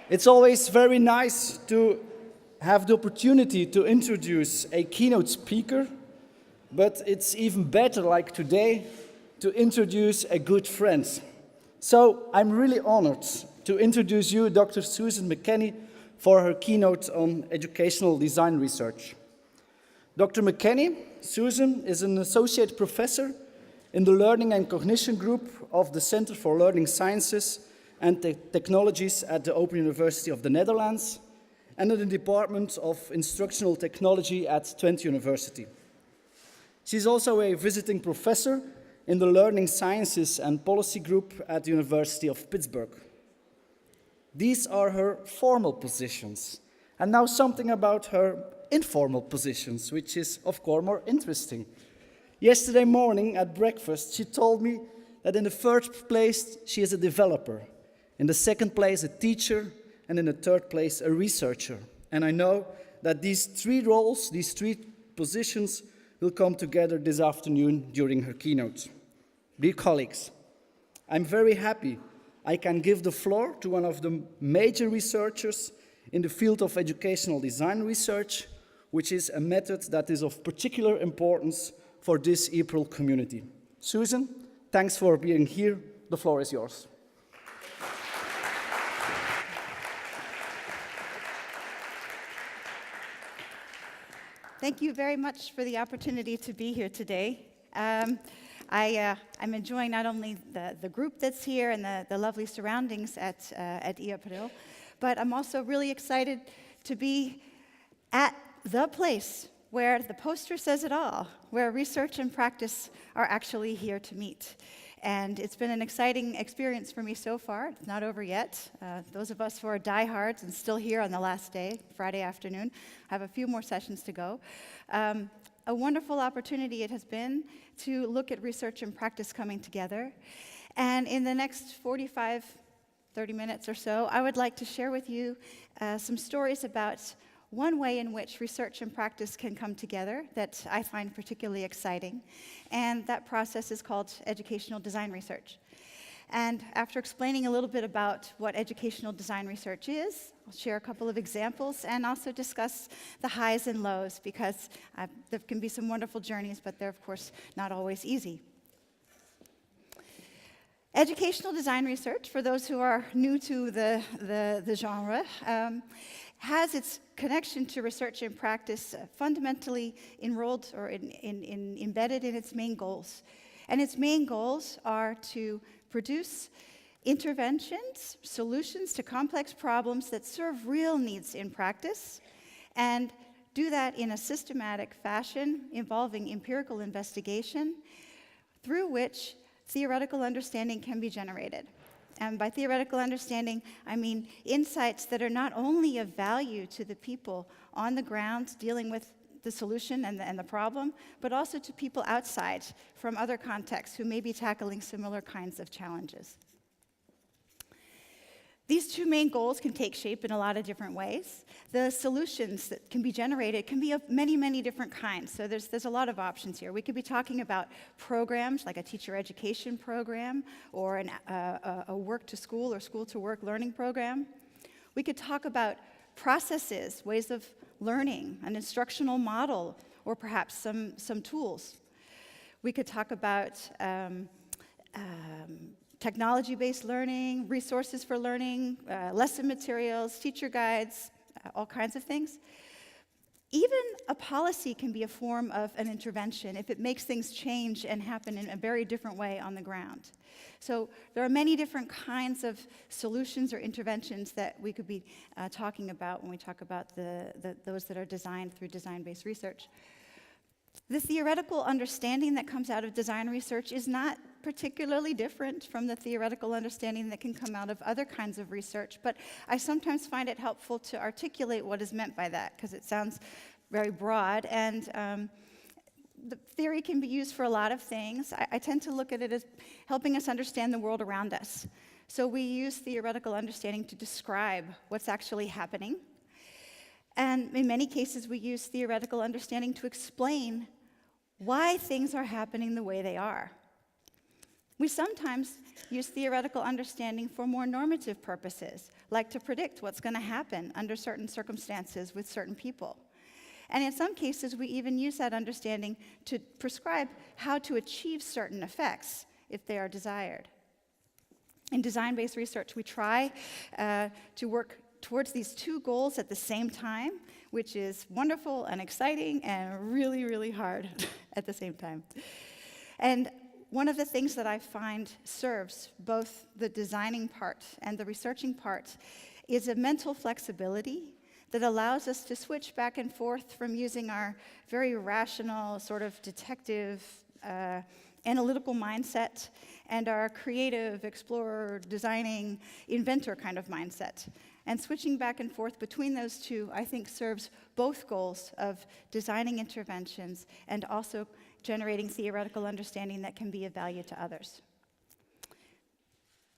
It's always very nice to have the opportunity to introduce a keynote speaker, but it's even better, like today, to introduce a good friend. So I'm really honored to introduce you Dr. Susan McKenney for her keynote on educational design research. Dr. McKenney, Susan, is an associate professor in the Learning and Cognition Group of the Center for Learning Sciences and Technologies at the Open University of the Netherlands, and in the Department of Instructional Technology at Twente University. She's also a visiting professor in the Learning Sciences and Policy Group at the University of Pittsburgh. These are her formal positions. And now something about her informal positions, which is, of course, more interesting. Yesterday morning at breakfast, she told me that in the first place, she is a developer. In the second place, a teacher, and in the third place, a researcher. And I know that these three roles, these three positions, will come together this afternoon during her keynote. Dear colleagues, I'm very happy I can give the floor to one of the major researchers in the field of educational design research, which is a method that is of particular importance for this EAPRIL community. Susan, thanks for being here. The floor is yours. Thank you very much for the opportunity to be here today. I'm enjoying not only the group that's here and the lovely surroundings at EAPRIL, but I'm also really excited to be at the place where the poster says it all, where research and practice are actually here to meet. And it's been an exciting experience for me so far. It's not over yet. Those of us who are diehards and still here on the last day, Friday afternoon, have a few more sessions to go. A wonderful opportunity it has been to look at research and practice coming together. And in the next 30 minutes or so, I would like to share with you some stories about one way in which research and practice can come together that I find particularly exciting, and that process is called educational design research. And after explaining a little bit about what educational design research is, I'll share a couple of examples and also discuss the highs and lows, because there can be some wonderful journeys, but they're of course not always easy. Educational design research, for those who are new to the genre, has its connection to research and practice fundamentally enrolled or embedded in its main goals. And its main goals are to produce interventions, solutions to complex problems that serve real needs in practice, and do that in a systematic fashion involving empirical investigation through which theoretical understanding can be generated. And by theoretical understanding, I mean insights that are not only of value to the people on the ground dealing with the solution and the problem, but also to people outside from other contexts who may be tackling similar kinds of challenges. These two main goals can take shape in a lot of different ways. The solutions that can be generated can be of many, many different kinds. So there's a lot of options here. We could be talking about programs like a teacher education program or a work-to-school or school-to-work learning program. We could talk about processes, ways of learning, an instructional model, or perhaps some tools. We could talk about technology-based learning, resources for learning, lesson materials, teacher guides, all kinds of things. Even a policy can be a form of an intervention if it makes things change and happen in a very different way on the ground. So there are many different kinds of solutions or interventions that we could be talking about when we talk about those that are designed through design-based research. The theoretical understanding that comes out of design research is not particularly different from the theoretical understanding that can come out of other kinds of research, but I sometimes find it helpful to articulate what is meant by that, because it sounds very broad, and the theory can be used for a lot of things. I tend to look at it as helping us understand the world around us. So we use theoretical understanding to describe what's actually happening. And in many cases, we use theoretical understanding to explain why things are happening the way they are. We sometimes use theoretical understanding for more normative purposes, like to predict what's going to happen under certain circumstances with certain people. And in some cases, we even use that understanding to prescribe how to achieve certain effects if they are desired. In design-based research, we try to work towards these two goals at the same time, which is wonderful and exciting and really, really hard at the same time. And one of the things that I find serves both the designing part and the researching part is a mental flexibility that allows us to switch back and forth from using our very rational, sort of detective, analytical mindset and our creative, explorer, designing, inventor kind of mindset. And switching back and forth between those two, I think, serves both goals of designing interventions and also generating theoretical understanding that can be of value to others.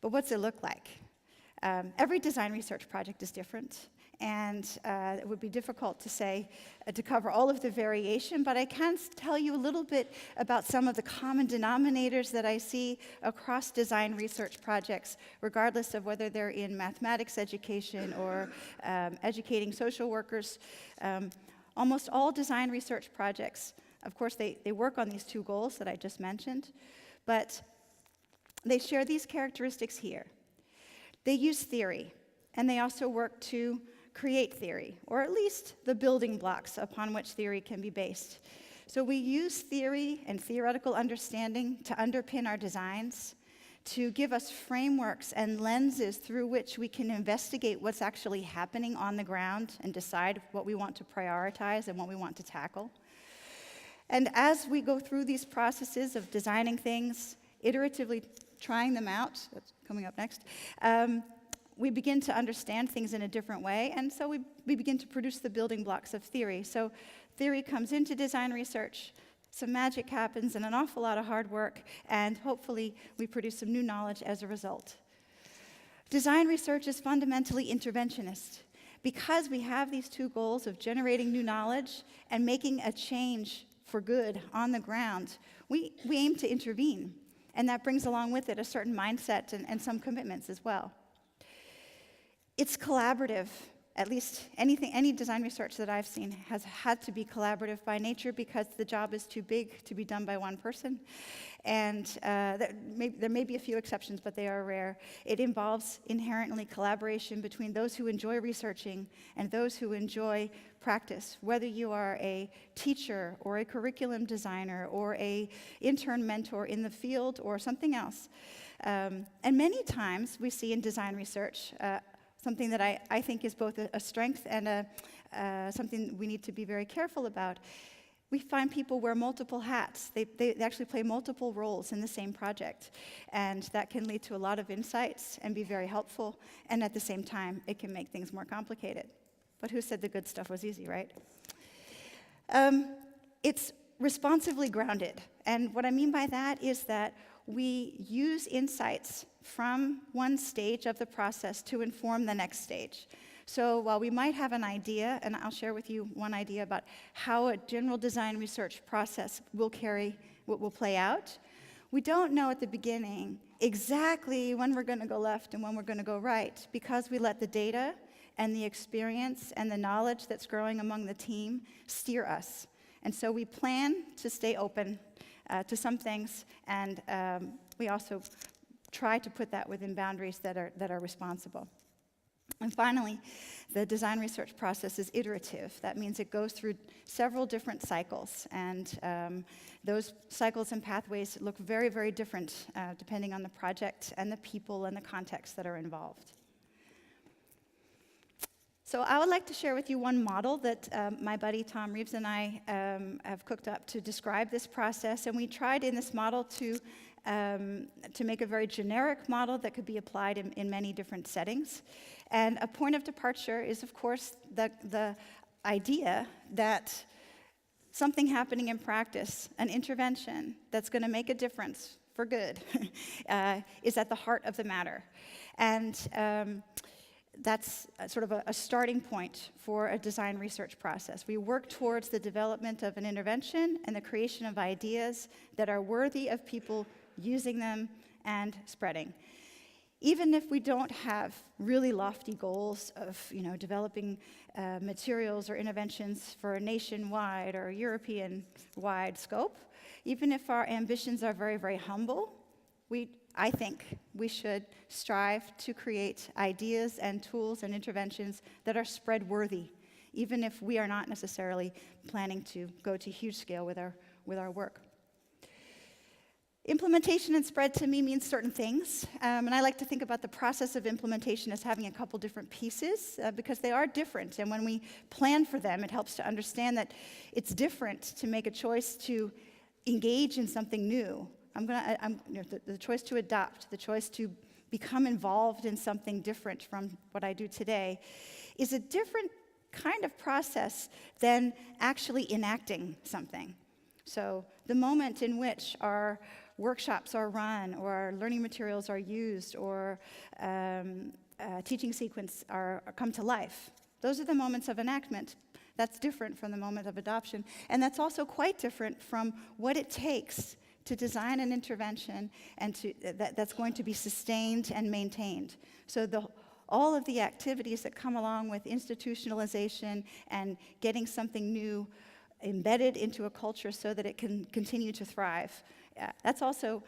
But what's it look like? Every design research project is different, and it would be difficult to say, to cover all of the variation, but I can tell you a little bit about some of the common denominators that I see across design research projects, regardless of whether they're in mathematics education or educating social workers. Almost all design research projects, of course, they work on these two goals that I just mentioned, but they share these characteristics here. They use theory, and they also work to create theory, or at least the building blocks upon which theory can be based. So we use theory and theoretical understanding to underpin our designs, to give us frameworks and lenses through which we can investigate what's actually happening on the ground and decide what we want to prioritize and what we want to tackle. And as we go through these processes of designing things, iteratively trying them out, that's coming up next, we begin to understand things in a different way, and so we begin to produce the building blocks of theory. So theory comes into design research, some magic happens, and an awful lot of hard work, and hopefully we produce some new knowledge as a result. Design research is fundamentally interventionist. Because we have these two goals of generating new knowledge and making a change for good on the ground, we aim to intervene, and that brings along with it a certain mindset and some commitments as well. It's collaborative. At least any design research that I've seen has had to be collaborative by nature because the job is too big to be done by one person. And there may be a few exceptions, but they are rare. It involves inherently collaboration between those who enjoy researching and those who enjoy practice, whether you are a teacher or a curriculum designer or an intern mentor in the field or something else. And many times we see in design research something that I think is both a strength and something we need to be very careful about. We find people wear multiple hats. They actually play multiple roles in the same project. And that can lead to a lot of insights and be very helpful. And at the same time, it can make things more complicated. But who said the good stuff was easy, right? It's responsively grounded. And what I mean by that is that we use insights from one stage of the process to inform the next stage. So while we might have an idea, and I'll share with you one idea about how a general design research process will play out, we don't know at the beginning exactly when we're going to go left and when we're going to go right, because we let the data and the experience and the knowledge that's growing among the team steer us. And so we plan to stay open to some things, and we also try to put that within boundaries that are responsible. And finally, the design research process is iterative. That means it goes through several different cycles, and those cycles and pathways look very, very different depending on the project and the people and the context that are involved. So I would like to share with you one model that my buddy Tom Reeves and I have cooked up to describe this process, and we tried in this model to make a very generic model that could be applied in many different settings. And a point of departure is, of course, the idea that something happening in practice, an intervention that's going to make a difference for good, is at the heart of the matter. And that's sort of a starting point for a design research process. We work towards the development of an intervention and the creation of ideas that are worthy of people using them and spreading. Even if we don't have really lofty goals of, developing materials or interventions for a nationwide or European-wide scope, even if our ambitions are very, very humble, I think we should strive to create ideas and tools and interventions that are spread-worthy, even if we are not necessarily planning to go to huge scale with our work. Implementation and spread to me means certain things, and I like to think about the process of implementation as having a couple different pieces because they are different, and when we plan for them, it helps to understand that it's different to make a choice to engage in something new. The choice to adopt, the choice to become involved in something different from what I do today is a different kind of process than actually enacting something. So the moment in which our workshops are run, or our learning materials are used, or teaching sequence come to life, those are the moments of enactment. That's different from the moment of adoption, and that's also quite different from what it takes to design an intervention and that's going to be sustained and maintained. So all of the activities that come along with institutionalization and getting something new embedded into a culture so that it can continue to thrive, that's also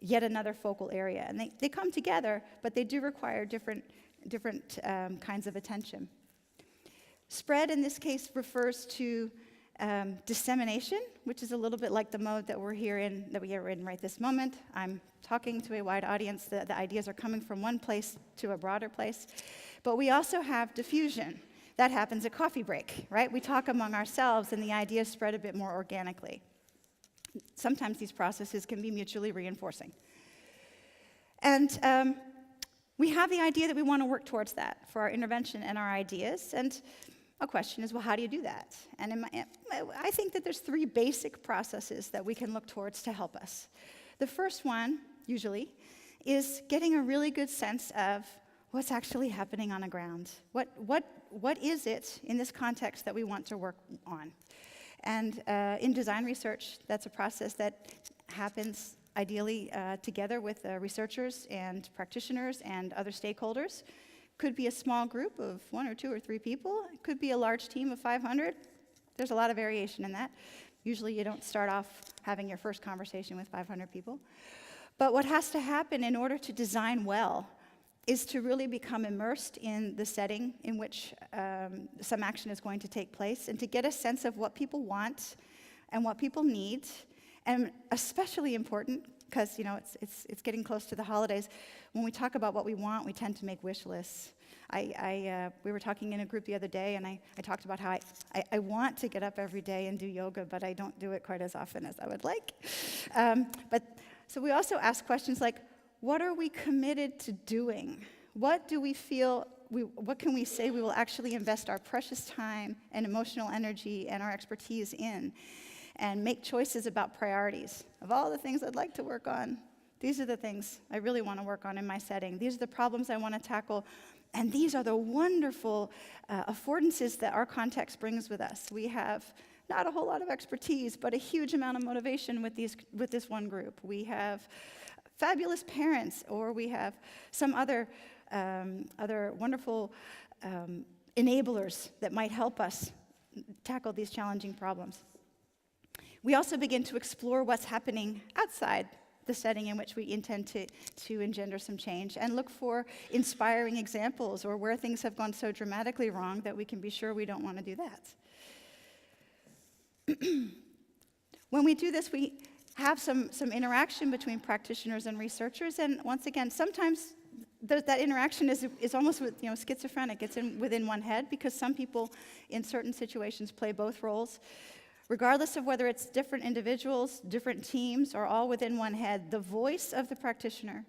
yet another focal area. And they come together, but they do require different kinds of attention. Spread, in this case, refers to dissemination, which is a little bit like the mode that we are in right this moment. I'm talking to a wide audience. The ideas are coming from one place to a broader place. But we also have diffusion. That happens at coffee break, right? We talk among ourselves, and the ideas spread a bit more organically. Sometimes these processes can be mutually reinforcing. And we have the idea that we want to work towards that for our intervention and our ideas. And a question is, well, how do you do that? And I think that there's 3 basic processes that we can look towards to help us. The first one, usually, is getting a really good sense of what's actually happening on the ground. What is it in this context that we want to work on? And in design research, that's a process that happens ideally together with researchers and practitioners and other stakeholders. Could be a small group of 1 or 2 or 3 people. It could be a large team of 500. There's a lot of variation in that. Usually you don't start off having your first conversation with 500 people. But what has to happen in order to design well is to really become immersed in the setting in which some action is going to take place, and to get a sense of what people want and what people need. And especially important, because it's getting close to the holidays, when we talk about what we want, we tend to make wish lists. We were talking in a group the other day, and I talked about how I want to get up every day and do yoga, but I don't do it quite as often as I would like. So we also ask questions like, what are we committed to doing? What do we feel, what can we say we will actually invest our precious time and emotional energy and our expertise in? And make choices about priorities. Of all the things I'd like to work on, these are the things I really want to work on in my setting. These are the problems I want to tackle. And these are the wonderful affordances that our context brings with us. We have not a whole lot of expertise, but a huge amount of motivation with this one group. We have fabulous parents, or we have some other wonderful enablers that might help us tackle these challenging problems. We also begin to explore what's happening outside the setting in which we intend to engender some change, and look for inspiring examples or where things have gone so dramatically wrong that we can be sure we don't want to do that. When we do this, we have some interaction between practitioners and researchers, and once again, sometimes that interaction is almost schizophrenic. It's within one head, because some people in certain situations play both roles. Regardless of whether it's different individuals, different teams, or all within one head, the voice of the practitioner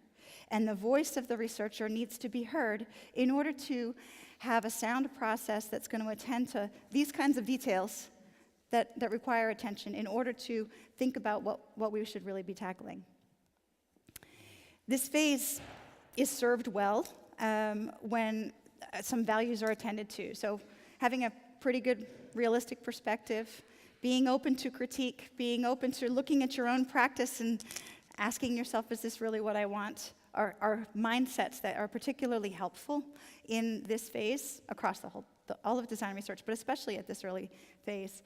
and the voice of the researcher needs to be heard in order to have a sound process that's going to attend to these kinds of details that require attention in order to think about what we should really be tackling. This phase is served well when some values are attended to. So having a pretty good realistic perspective, being open to critique, being open to looking at your own practice and asking yourself, is this really what I want, are mindsets that are particularly helpful in this phase across all of design research, but especially at this early phase.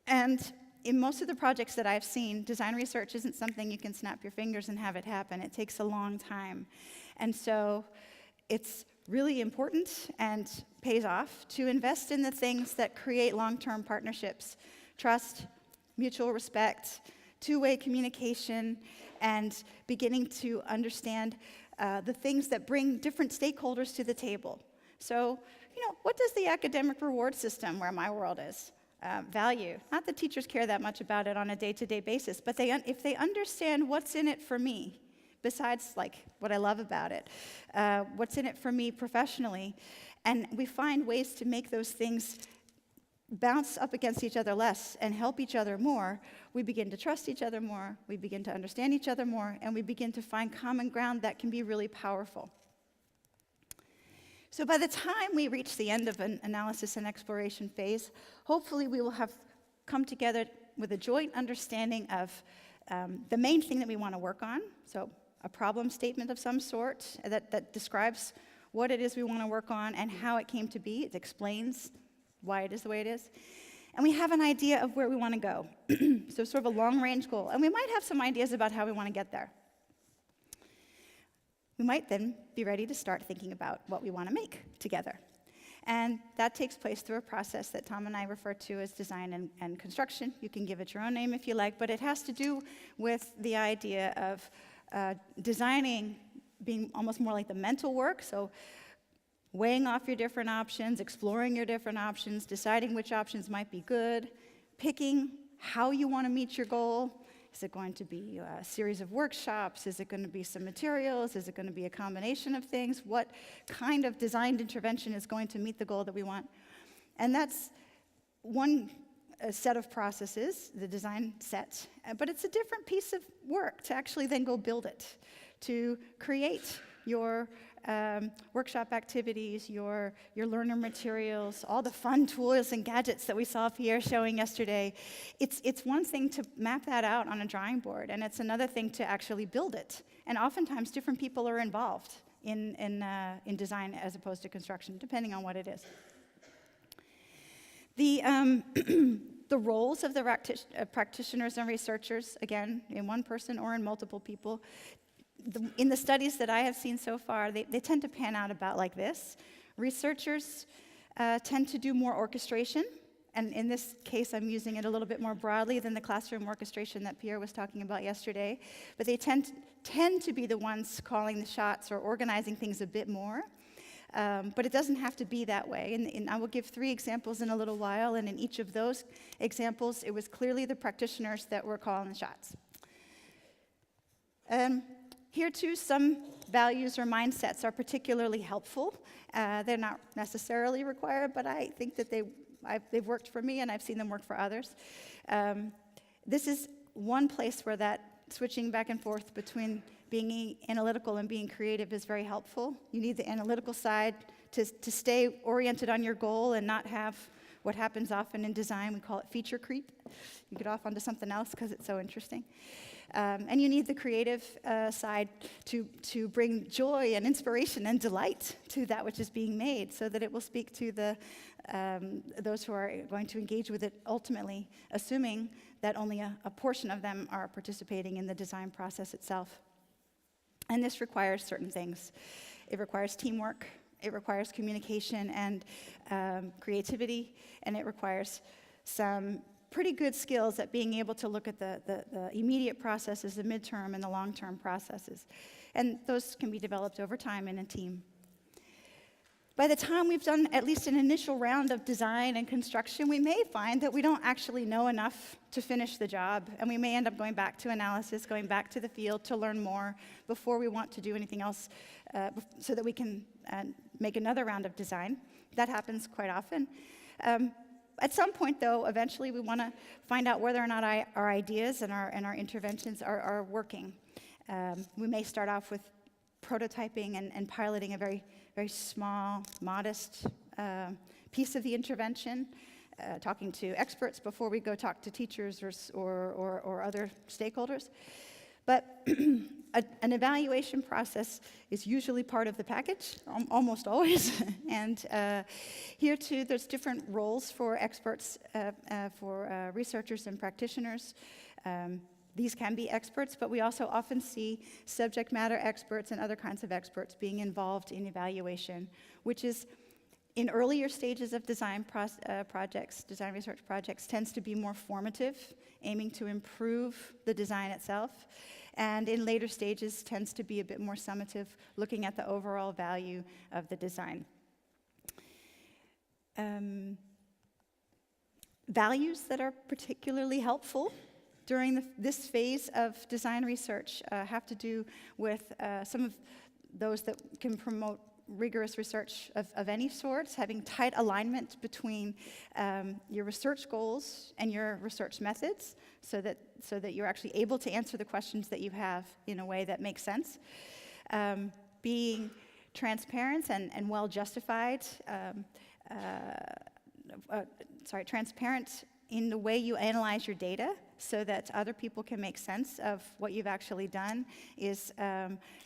And in most of the projects that I've seen, design research isn't something you can snap your fingers and have it happen. It takes a long time. And so it's really important and pays off to invest in the things that create long-term partnerships: trust, mutual respect, two-way communication, and beginning to understand the things that bring different stakeholders to the table. So, what does the academic reward system where my world is value? Not that teachers care that much about it on a day-to-day basis, but if they understand what's in it for me, besides what I love about it, what's in it for me professionally, and we find ways to make those things bounce up against each other less and help each other more, we begin to trust each other more, we begin to understand each other more, and we begin to find common ground that can be really powerful. So by the time we reach the end of an analysis and exploration phase, hopefully we will have come together with a joint understanding of the main thing that we want to work on, so a problem statement of some sort that describes what it is we want to work on and how it came to be. It explains why it is the way it is. And we have an idea of where we want to go. So sort of a long-range goal. And we might have some ideas about how we want to get there. We might then be ready to start thinking about what we want to make together. And that takes place through a process that Tom and I refer to as design and construction. You can give it your own name if you like, but it has to do with the idea of designing being almost more like the mental work. So weighing off your different options, exploring your different options, deciding which options might be good, picking how you want to meet your goal. Is it going to be a series of workshops? Is it going to be some materials? Is it going to be a combination of things? What kind of designed intervention is going to meet the goal that we want? And that's one set of processes, the design set, but it's a different piece of work to actually then go build it, to create your workshop activities, your learner materials, all the fun tools and gadgets that we saw Pierre showing yesterday. It's one thing to map that out on a drawing board, and it's another thing to actually build it. And oftentimes, different people are involved in design as opposed to construction, depending on what it is. The roles of the practitioners and researchers, again, in one person or in multiple people, in the studies that I have seen so far, they tend to pan out about like this. Researchers tend to do more orchestration, and in this case, I'm using it a little bit more broadly than the classroom orchestration that Pierre was talking about yesterday, but they tend to be the ones calling the shots or organizing things a bit more. But it doesn't have to be that way, and I will give 3 examples in a little while, and in each of those examples, it was clearly the practitioners that were calling the shots. Here too, some values or mindsets are particularly helpful. They're not necessarily required, but I think that they've worked for me and I've seen them work for others. This is one place where that switching back and forth between being analytical and being creative is very helpful. You need the analytical side to stay oriented on your goal and not have what happens often in design. We call it feature creep. You get off onto something else because it's so interesting. And you need the creative side to bring joy and inspiration and delight to that which is being made so that it will speak to those who are going to engage with it ultimately, assuming that only a portion of them are participating in the design process itself. And this requires certain things. It requires teamwork, it requires communication and creativity, and it requires some pretty good skills at being able to look at the immediate processes, the midterm and the long-term processes. And those can be developed over time in a team. By the time we've done at least an initial round of design and construction, we may find that we don't actually know enough to finish the job, and we may end up going back to analysis, going back to the field to learn more before we want to do anything else so that we can make another round of design. That happens quite often. At some point, though, eventually we want to find out whether or not our ideas and our interventions are working. We may start off with prototyping and piloting a very, very small, modest piece of the intervention, talking to experts before we go talk to teachers or other stakeholders. But an evaluation process is usually part of the package, almost always. And here too, there's different roles for experts, for researchers and practitioners. These can be experts, but we also often see subject matter experts and other kinds of experts being involved in evaluation, which is in earlier stages of design projects, design research projects, tends to be more formative, aiming to improve the design itself. And in later stages tends to be a bit more summative, looking at the overall value of the design. Values that are particularly helpful during this phase of design research have to do with some of those that can promote rigorous research of any sort, having tight alignment between your research goals and your research methods, so that you're actually able to answer the questions that you have in a way that makes sense. Being transparent and well justified, transparent in the way you analyze your data, so that other people can make sense of what you've actually done, is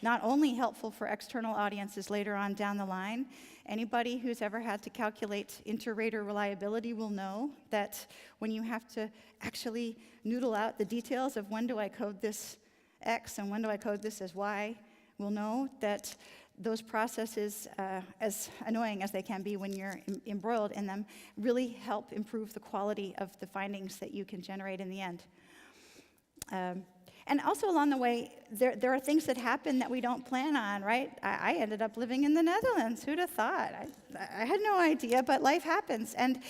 not only helpful for external audiences later on down the line. Anybody who's ever had to calculate inter-rater reliability will know that when you have to actually noodle out the details of when do I code this X and when do I code this as Y, will know that those processes, as annoying as they can be when you're embroiled in them, really help improve the quality of the findings that you can generate in the end. And also along the way, there are things that happen that we don't plan on, right? I ended up living in the Netherlands. Who'd have thought? I had no idea, but life happens, and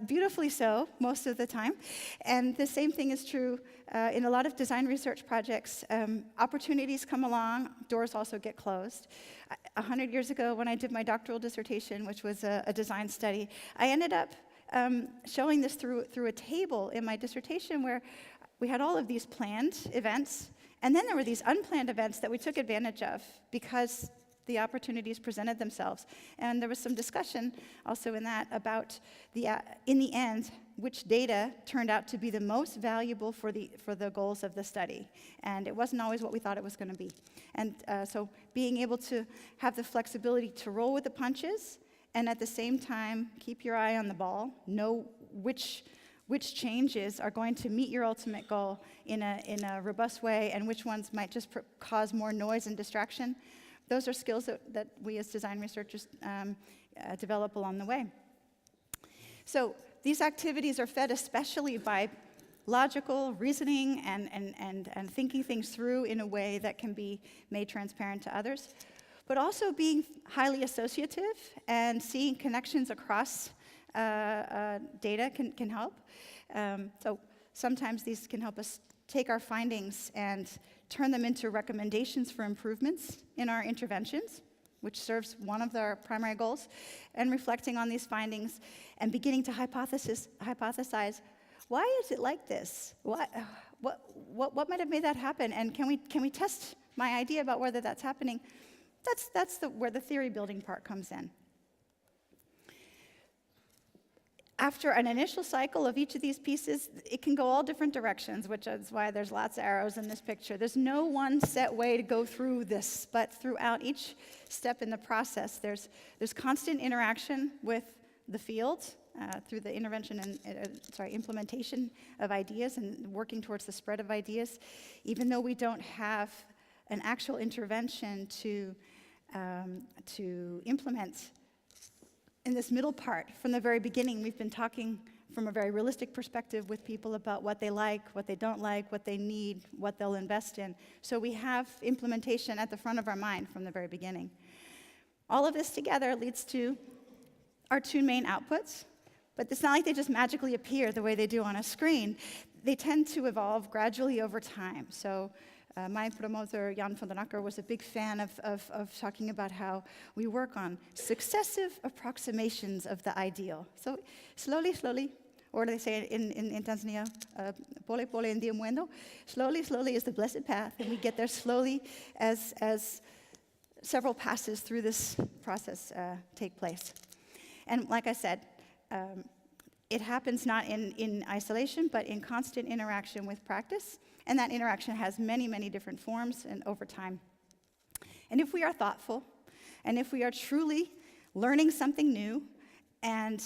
beautifully so most of the time. And the same thing is true in a lot of design research projects. Opportunities come along, doors also get closed. 100 years ago, when I did my doctoral dissertation, which was a design study, I ended up showing this through a table in my dissertation where we had all of these planned events, and then there were these unplanned events that we took advantage of because the opportunities presented themselves. And there was some discussion also in that about in the end, which data turned out to be the most valuable for the goals of the study. And it wasn't always what we thought it was going to be. And so being able to have the flexibility to roll with the punches, and at the same time keep your eye on the ball, know which changes are going to meet your ultimate goal in a robust way, and which ones might just cause more noise and distraction. Those are skills that we as design researchers develop along the way. So these activities are fed especially by logical reasoning and thinking things through in a way that can be made transparent to others, but also being highly associative and seeing connections across data can help. So sometimes these can help us take our findings and turn them into recommendations for improvements in our interventions, which serves one of their primary goals, and reflecting on these findings and beginning to hypothesize, why is it like this? What might have made that happen? And can we test my idea about whether that's happening? That's where the theory building part comes in. After an initial cycle of each of these pieces, it can go all different directions, which is why there's lots of arrows in this picture. There's no one set way to go through this, but throughout each step in the process, there's constant interaction with the field through the intervention and implementation of ideas and working towards the spread of ideas. Even though we don't have an actual intervention to implement, in this middle part, from the very beginning, we've been talking from a very realistic perspective with people about what they like, what they don't like, what they need, what they'll invest in. So we have implementation at the front of our mind from the very beginning. All of this together leads to our two main outputs, but it's not like they just magically appear the way they do on a screen. They tend to evolve gradually over time. So my promoter, Jan van den Akker, was a big fan of talking about how we work on successive approximations of the ideal. So slowly, or they say in Tanzania, pole pole en dia muendo, slowly is the blessed path, and we get there slowly as several passes through this process take place. And like I said, it happens not in isolation, but in constant interaction with practice. And that interaction has many, many different forms and over time. And if we are thoughtful, and if we are truly learning something new, and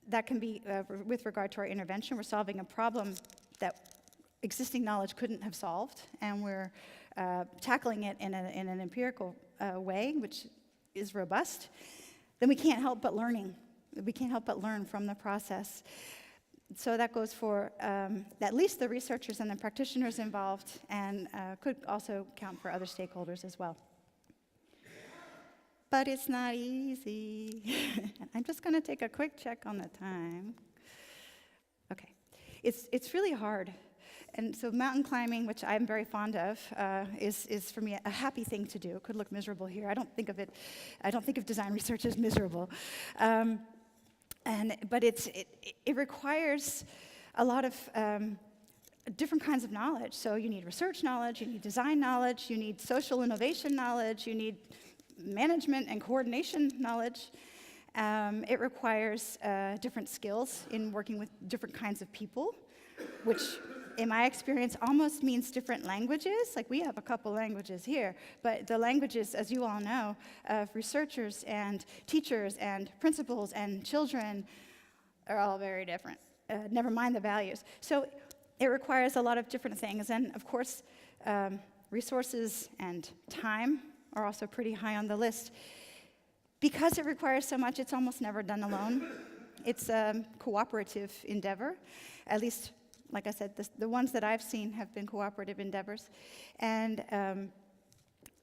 that can be with regard to our intervention, we're solving a problem that existing knowledge couldn't have solved, and we're tackling it in an empirical way, which is robust, then we can't help but learning. We can't help but learn from the process. So that goes for at least the researchers and the practitioners involved, and could also count for other stakeholders as well. But it's not easy. I'm just going to take a quick check on the time. Okay. It's really hard. And so mountain climbing, which I'm very fond of, is for me a happy thing to do. It could look miserable here. I don't think of design research as miserable. But it requires a lot of different kinds of knowledge. So you need research knowledge, you need design knowledge, you need social innovation knowledge, you need management and coordination knowledge. It requires different skills in working with different kinds of people, which in my experience almost means different languages. Like we have a couple languages here, but the languages, as you all know, of researchers and teachers and principals and children are all very different, never mind the values. So it requires a lot of different things, and of course, resources and time are also pretty high on the list. Because it requires so much, it's almost never done alone. It's a cooperative endeavor. At least, like I said, the ones that I've seen have been cooperative endeavors. And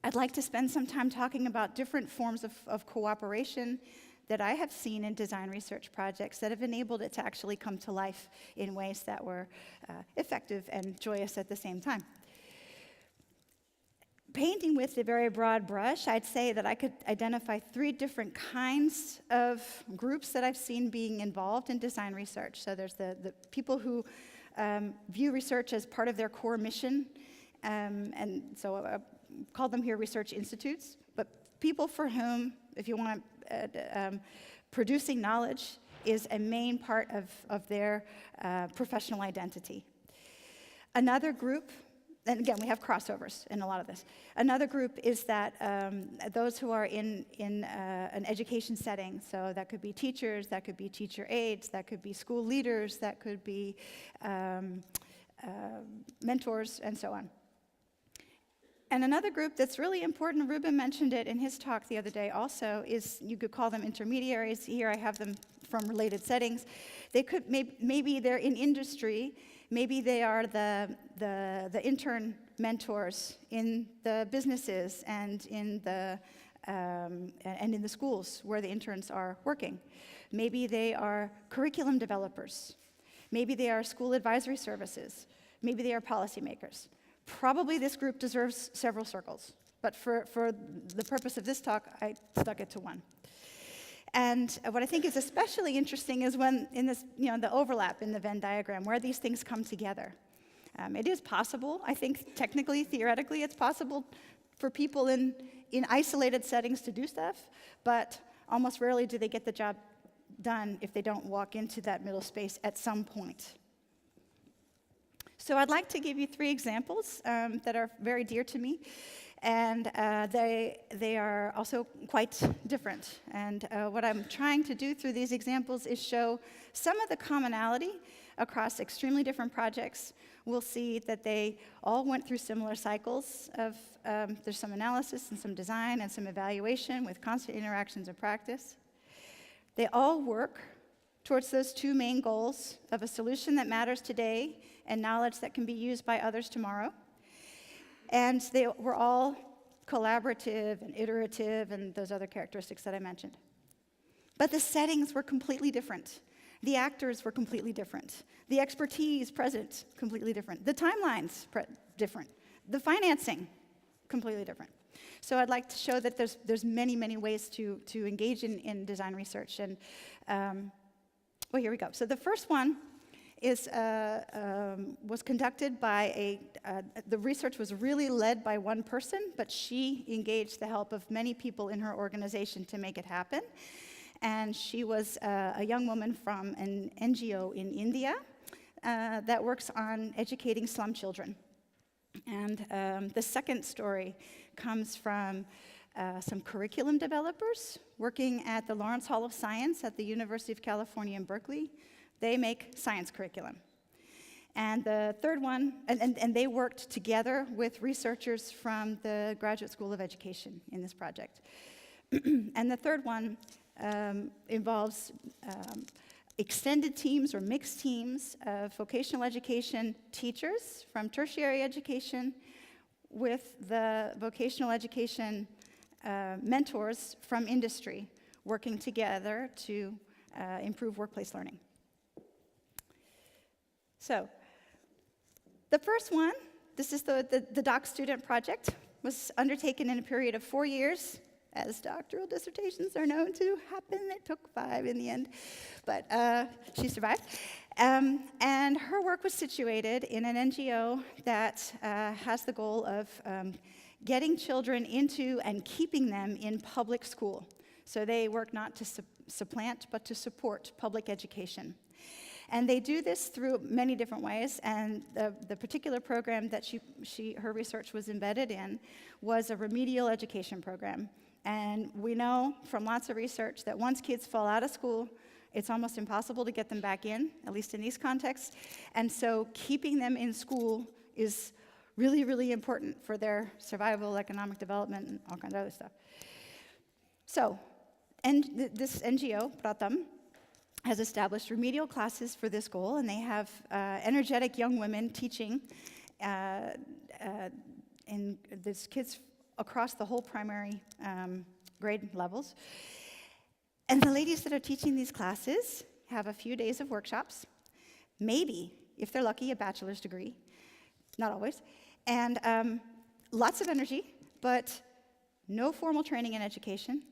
I'd like to spend some time talking about different forms of cooperation that I have seen in design research projects that have enabled it to actually come to life in ways that were effective and joyous at the same time. Painting with a very broad brush, I'd say that I could identify 3 different kinds of groups that I've seen being involved in design research. So there's the people who view research as part of their core mission, and so I call them here research institutes, but people for whom, if you want producing knowledge is a main part of their professional identity. Another group, and again, we have crossovers in a lot of this. Another group is that those who are in an education setting, so that could be teachers, that could be teacher aides, that could be school leaders, that could be mentors, and so on. And another group that's really important, Ruben mentioned it in his talk the other day also, is you could call them intermediaries. Here I have them from related settings. They could, maybe they're in industry, maybe they are the intern mentors in the businesses and in the schools where the interns are working. Maybe they are curriculum developers. Maybe they are school advisory services. Maybe they are policymakers. Probably this group deserves several circles, but for the purpose of this talk, I stuck it to one. And what I think is especially interesting is when in this, the overlap in the Venn diagram, where these things come together. It is possible, I think technically, theoretically, it's possible for people in isolated settings to do stuff, but almost rarely do they get the job done if they don't walk into that middle space at some point. So I'd like to give you 3 examples that are very dear to me, and they are also quite different. And what I'm trying to do through these examples is show some of the commonality across extremely different projects. We'll see that they all went through similar cycles of, there's some analysis and some design and some evaluation with constant interactions and practice. They all work towards those 2 main goals of a solution that matters today and knowledge that can be used by others tomorrow. And they were all collaborative and iterative and those other characteristics that I mentioned. But the settings were completely different. The actors were completely different. The expertise present, completely different. The timelines, different. The financing, completely different. So I'd like to show that there's many, many ways to engage in design research. And well, here we go. So the first one was conducted by the research was really led by one person, but she engaged the help of many people in her organization to make it happen. And she was a young woman from an NGO in India that works on educating slum children. And the second story comes from some curriculum developers working at the Lawrence Hall of Science at the University of California in Berkeley. They make science curriculum. And the third one, and they worked together with researchers from the Graduate School of Education in this project. And the third one involves extended teams or mixed teams of vocational education teachers from tertiary education with the vocational education mentors from industry working together to improve workplace learning. So, the first one, this is the doc student project, was undertaken in a period of 4 years, as doctoral dissertations are known to happen. It took 5 in the end, but she survived. And her work was situated in an NGO that has the goal of getting children into and keeping them in public school. So they work not to supplant, but to support public education. And they do this through many different ways, and the particular program that her research was embedded in was a remedial education program. And we know from lots of research that once kids fall out of school, it's almost impossible to get them back in, at least in these contexts. And so keeping them in school is really, really important for their survival, economic development, and all kinds of other stuff. So, and this NGO, Pratham, has established remedial classes for this goal, and they have energetic young women teaching in these kids across the whole primary grade levels. And the ladies that are teaching these classes have a few days of workshops, maybe, if they're lucky, a bachelor's degree, not always, and lots of energy, but no formal training in education,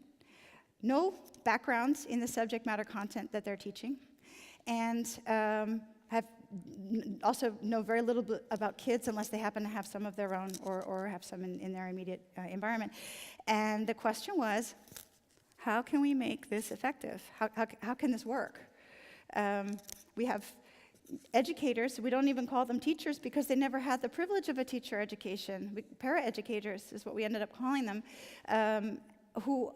no backgrounds in the subject matter content that they're teaching, and also know very little bit about kids unless they happen to have some of their own or have some in their immediate environment. And the question was, how can we make this effective? How can this work? We have educators, we don't even call them teachers because they never had the privilege of a teacher education. Para-educators is what we ended up calling them, who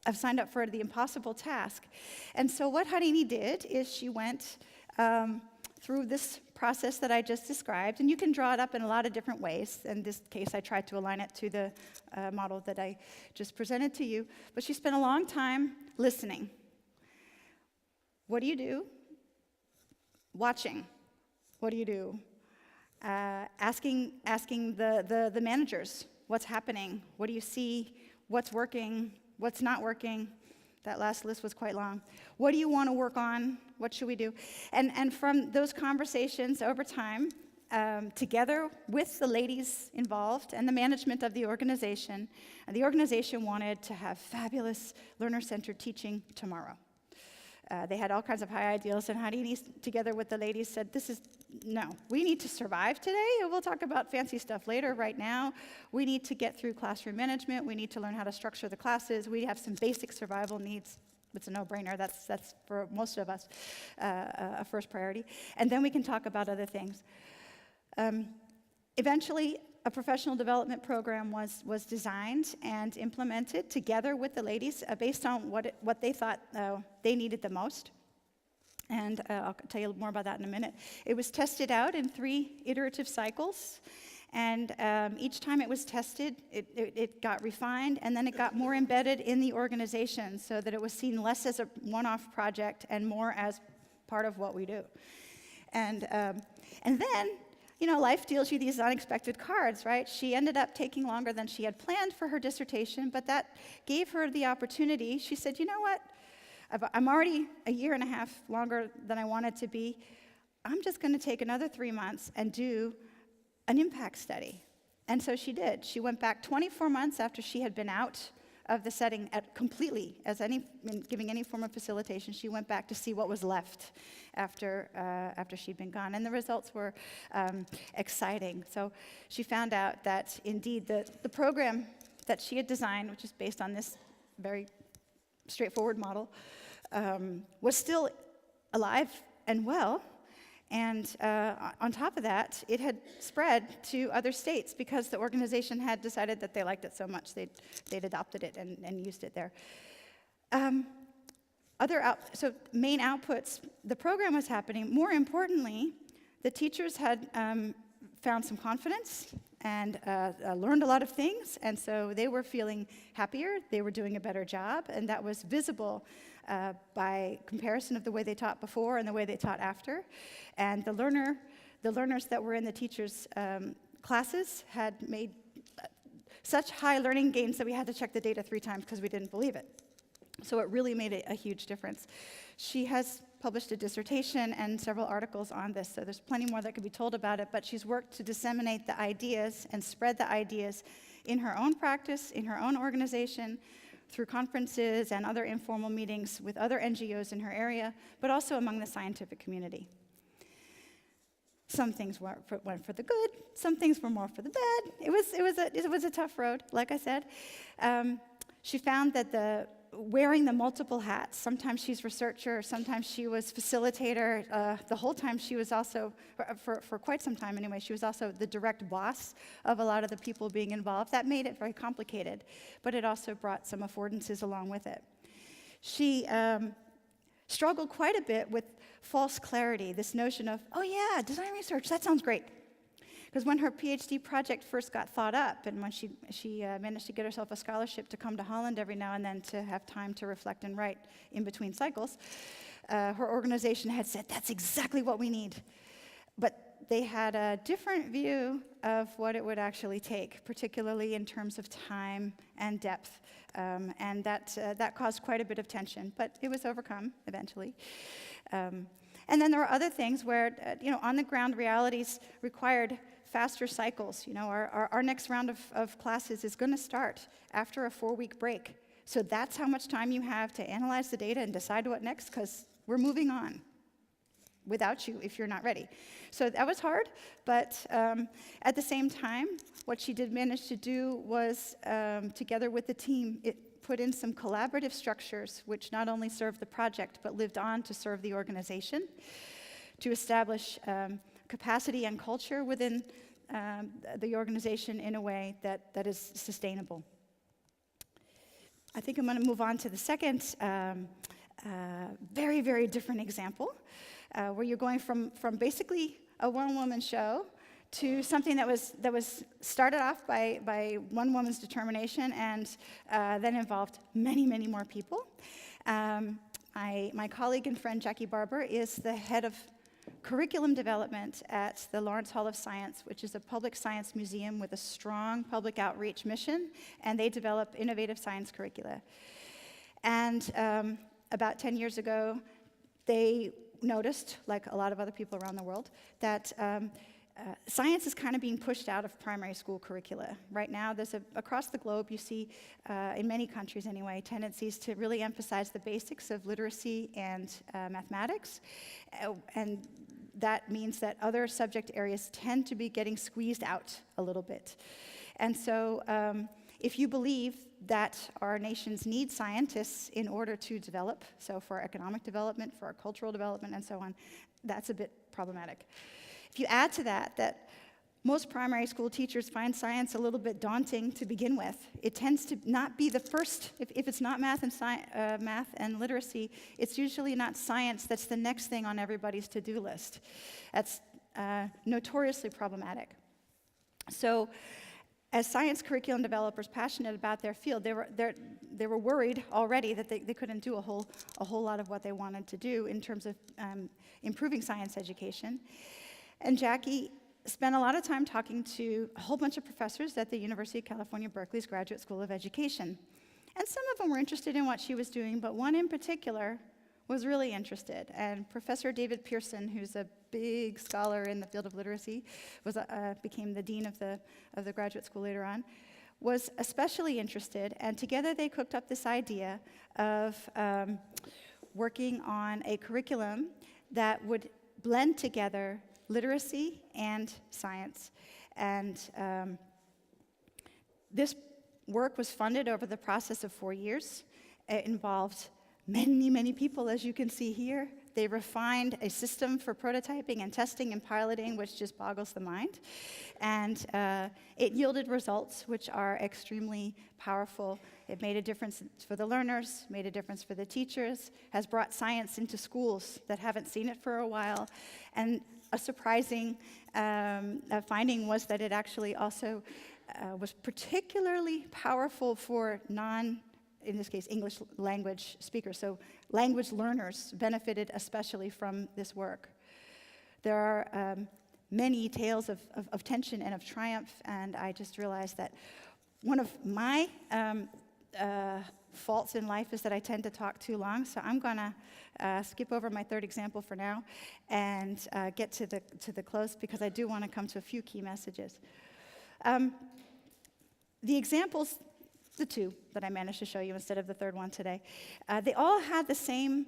have signed up for the impossible task. And so what Harini did is she went through this process that I just described, and you can draw it up in a lot of different ways. In this case, I tried to align it to the model that I just presented to you. But she spent a long time listening. What do you do? Watching. What do you do? Asking the managers what's happening. What do you see? What's working? What's not working? That last list was quite long. What do you want to work on? What should we do? And from those conversations over time, together with the ladies involved and the management of the organization wanted to have fabulous learner-centered teaching tomorrow. They had all kinds of high ideals, and Harini, together with the ladies, said, no, we need to survive today, and we'll talk about fancy stuff later. Right now, we need to get through classroom management. We need to learn how to structure the classes. We have some basic survival needs. It's a no-brainer. That's for most of us, a first priority. And then we can talk about other things. Eventually, a professional development program was designed and implemented together with the ladies based on what they thought they needed the most. And I'll tell you more about that in a minute. It was tested out in 3 iterative cycles. And each time it was tested, it got refined, and then it got more embedded in the organization so that it was seen less as a one-off project and more as part of what we do. And then, you know, life deals you these unexpected cards, right? She ended up taking longer than she had planned for her dissertation, but that gave her the opportunity. She said, you know what? I'm already a year and a half longer than I wanted to be. I'm just going to take another 3 months and do an impact study. And so she did. She went back 24 months after she had been out of the setting completely, giving any form of facilitation. She went back to see what was left after she'd been gone. And the results were exciting. So she found out that indeed the program that she had designed, which is based on this very straightforward model, was still alive and well, And on top of that, it had spread to other states because the organization had decided that they liked it so much they'd adopted it and used it there. So main outputs, the program was happening. More importantly, the teachers had found some confidence and learned a lot of things, and so they were feeling happier, they were doing a better job, and that was visible by comparison of the way they taught before and the way they taught after. And the learners that were in the teachers' classes had made such high learning gains that we had to check the data 3 times because we didn't believe it. So it really made a huge difference. She has published a dissertation and several articles on this, so there's plenty more that could be told about it, but she's worked to disseminate the ideas and spread the ideas in her own practice, in her own organization, through conferences and other informal meetings with other NGOs in her area, but also among the scientific community. Some things went for the good, some things were more for the bad. It was a tough road, like I said. She found that wearing the multiple hats, sometimes she's researcher, sometimes she was facilitator, the whole time she was also, for quite some time anyway, she was also the direct boss of a lot of the people being involved. That made it very complicated, but it also brought some affordances along with it. She struggled quite a bit with false clarity, this notion of, oh yeah, design research, that sounds great. Because when her PhD project first got thought up, and when she managed to get herself a scholarship to come to Holland every now and then to have time to reflect and write in between cycles, her organization had said, that's exactly what we need. But they had a different view of what it would actually take, particularly in terms of time and depth. And that caused quite a bit of tension, but it was overcome eventually. And then there were other things where, on-the-ground realities required faster cycles. Our next round of classes is going to start after a 4-week break. So that's how much time you have to analyze the data and decide what next, because we're moving on without you if you're not ready. So that was hard, but at the same time, what she did manage to do was, together with the team, it put in some collaborative structures which not only served the project, but lived on to serve the organization, to establish capacity and culture within the organization in a way that is sustainable. I think I'm going to move on to the second very, very different example, where you're going from basically a one-woman show to something that was started off by one woman's determination and then involved many, many more people. My colleague and friend Jackie Barber is the head of curriculum development at the Lawrence Hall of Science, which is a public science museum with a strong public outreach mission, and they develop innovative science curricula. And about 10 years ago, they noticed, like a lot of other people around the world, that science is kind of being pushed out of primary school curricula. Right now, across the globe, you see, in many countries anyway, tendencies to really emphasize the basics of literacy and mathematics. And that means that other subject areas tend to be getting squeezed out a little bit. And so if you believe that our nations need scientists in order to develop, so for economic development, for our cultural development, and so on, that's a bit problematic. If you add to that most primary school teachers find science a little bit daunting to begin with, it tends to not be the first, if it's not math and literacy, it's usually not science that's the next thing on everybody's to-do list. That's notoriously problematic. So as science curriculum developers passionate about their field, they were worried already that they couldn't do a whole lot of what they wanted to do in terms of improving science education. And Jackie spent a lot of time talking to a whole bunch of professors at the University of California, Berkeley's Graduate School of Education. And some of them were interested in what she was doing, but one in particular was really interested. And Professor David Pearson, who's a big scholar in the field of literacy, became the dean of the graduate school later on, was especially interested. And together they cooked up this idea of working on a curriculum that would blend together literacy and science. And this work was funded over the process of 4 years. It involved many, many people, as you can see here. They refined a system for prototyping and testing and piloting, which just boggles the mind. And it yielded results which are extremely powerful. It made a difference for the learners, made a difference for the teachers, has brought science into schools that haven't seen it for a while. And a surprising finding was that it actually also was particularly powerful for in this case, English language speakers. So language learners benefited especially from this work. There are many tales of tension and of triumph, and I just realized that one of my faults in life is that I tend to talk too long, so I'm going to skip over my third example for now and get to the close, because I do want to come to a few key messages. The examples, the two that I managed to show you instead of the third one today, they all had the same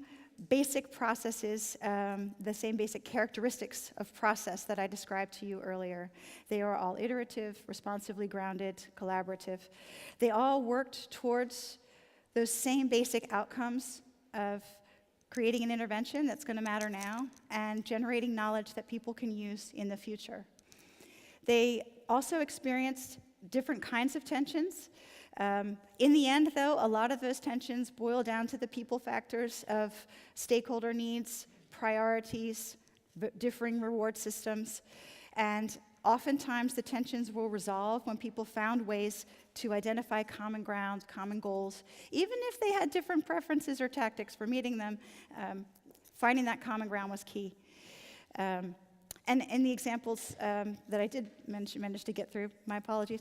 basic processes, the same basic characteristics of process that I described to you earlier. They are all iterative, responsively grounded, collaborative. They all worked towards those same basic outcomes of creating an intervention that's going to matter now and generating knowledge that people can use in the future. They also experienced different kinds of tensions. In the end, though, a lot of those tensions boil down to the people factors of stakeholder needs, priorities, differing reward systems, and oftentimes the tensions will resolve when people found ways to identify common ground, common goals. Even if they had different preferences or tactics for meeting them, finding that common ground was key. And in the examples that I did manage to get through, my apologies,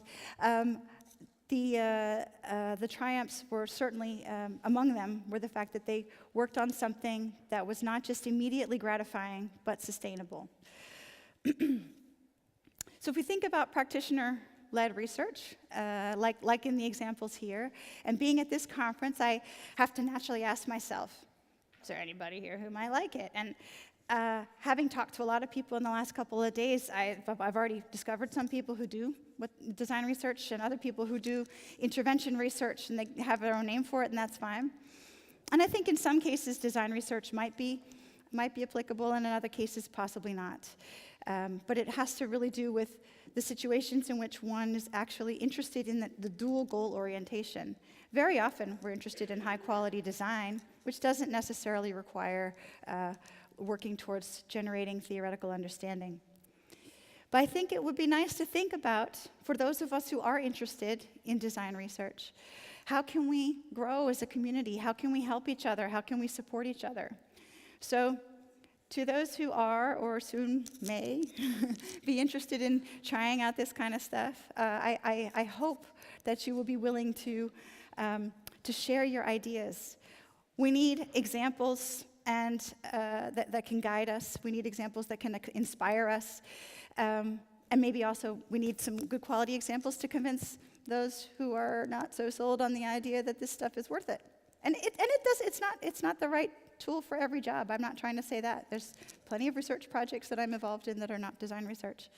the triumphs were certainly, among them, were the fact that they worked on something that was not just immediately gratifying, but sustainable. So if we think about practitioner-led research, like in the examples here, and being at this conference, I have to naturally ask myself, is there anybody here who might like it? And having talked to a lot of people in the last couple of days, I've already discovered some people who do design research and other people who do intervention research, and they have their own name for it, and that's fine. And I think in some cases design research might be applicable, and in other cases possibly not. But it has to really do with the situations in which one is actually interested in the dual goal orientation. Very often we're interested in high quality design, which doesn't necessarily require working towards generating theoretical understanding. But I think it would be nice to think about, for those of us who are interested in design research, how can we grow as a community? How can we help each other? How can we support each other? So, to those who are, or soon may, be interested in trying out this kind of stuff, I hope that you will be willing to share your ideas. We need examples and that can guide us. We need examples that can inspire us. And maybe also we need some good quality examples to convince those who are not so sold on the idea that this stuff is worth it. And it's not the right tool for every job. I'm not trying to say that. There's plenty of research projects that I'm involved in that are not design research.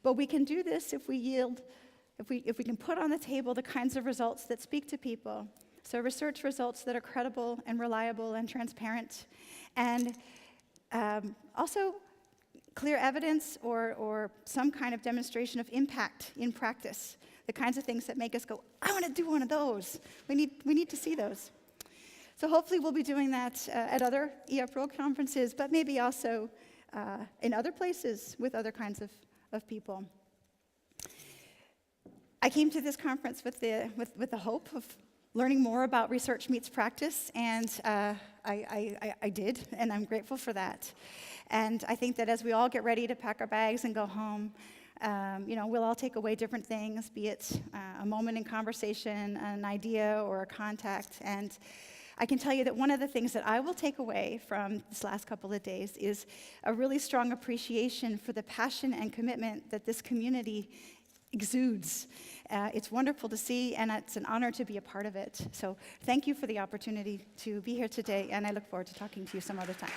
But we can do this if we can put on the table the kinds of results that speak to people. So research results that are credible and reliable and transparent, and also clear evidence or some kind of demonstration of impact in practice, the kinds of things that make us go, I want to do one of those. We need to see those. So hopefully we'll be doing that at other EAPRIL conferences, but maybe also in other places with other kinds of people. I came to this conference with the hope of learning more about research meets practice, and I did, and I'm grateful for that. And I think that as we all get ready to pack our bags and go home, we'll all take away different things, be it a moment in conversation, an idea, or a contact. And I can tell you that one of the things that I will take away from this last couple of days is a really strong appreciation for the passion and commitment that this community exudes. It's wonderful to see, and it's an honor to be a part of it. So thank you for the opportunity to be here today, and I look forward to talking to you some other time.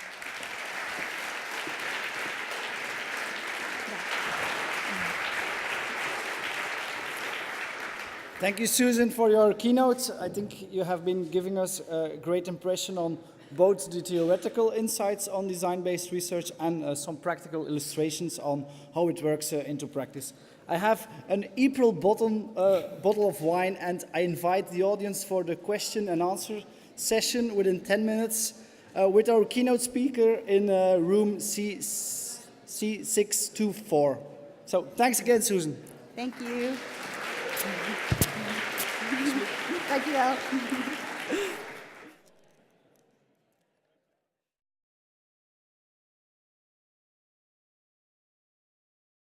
Thank you, Susan, for your keynote. I think you have been giving us a great impression on both the theoretical insights on design-based research and some practical illustrations on how it works into practice. I have an EAPRIL bottle of wine, and I invite the audience for the question and answer session within 10 minutes with our keynote speaker in room C624. So thanks again, Susan. Thank you. Thank you, Al.